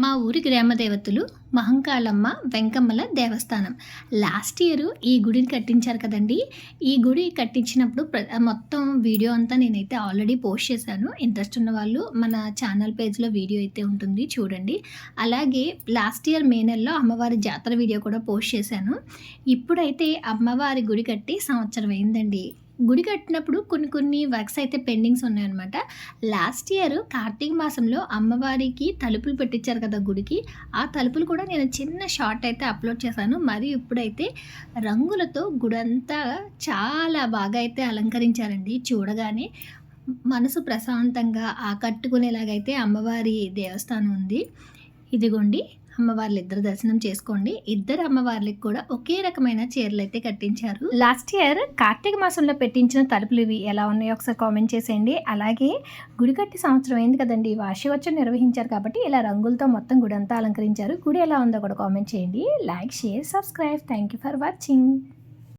మా ఊరి గ్రామ దేవతలు మహంకాళమ్మ వెంకమ్మల దేవస్థానం. లాస్ట్ ఇయర్ ఈ గుడిని కట్టించారు కదండీ! ఈ గుడి కట్టించినప్పుడు మొత్తం వీడియో అంతా నేనైతే ఆల్రెడీ పోస్ట్ చేశాను. ఇంట్రెస్ట్ ఉన్నవాళ్ళు మన ఛానల్ పేజ్‌లో వీడియో అయితే ఉంటుంది చూడండి. అలాగే లాస్ట్ ఇయర్ మే నెలలో అమ్మవారి జాతర వీడియో కూడా పోస్ట్ చేశాను. ఇప్పుడైతే అమ్మవారి గుడి కట్టి సంవత్సరం అయిందండి. గుడి కట్టినప్పుడు కొన్ని వర్క్స్ అయితే పెండింగ్స్ ఉన్నాయన్నమాట. లాస్ట్ ఇయర్ కార్తీక మాసంలో అమ్మవారికి తలుపులు పెట్టించారు కదా గుడికి. ఆ తలుపులు కూడా నేను చిన్న షార్ట్ అయితే అప్లోడ్ చేశాను. మరియు ఇప్పుడైతే రంగులతో గుడంతా చాలా బాగా అయితే అలంకరించారండి. చూడగానే మనసు ప్రశాంతంగా ఆకట్టుకునేలాగైతే అమ్మవారి దేవస్థానం ఉంది. ఇదిగోండి అమ్మవార్లిద్దరు దర్శనం చేసుకోండి. ఇద్దరు అమ్మవార్లకి కూడా ఒకే రకమైన చీరలైతే కట్టించారు. లాస్ట్ ఇయర్ కార్తీక మాసంలో పెట్టించిన తలుపులు ఇవి ఎలా ఉన్నాయో ఒకసారి కామెంట్ చేసేయండి. అలాగే గుడి కట్టి సంవత్సరం అయింది కదండి, వార్షికోత్సవం నిర్వహించారు కాబట్టి ఇలా రంగులతో మొత్తం గుడి అంతా అలంకరించారు. గుడి ఎలా ఉందో కూడా కామెంట్ చేయండి. Like, share, subscribe. Thank you for watching.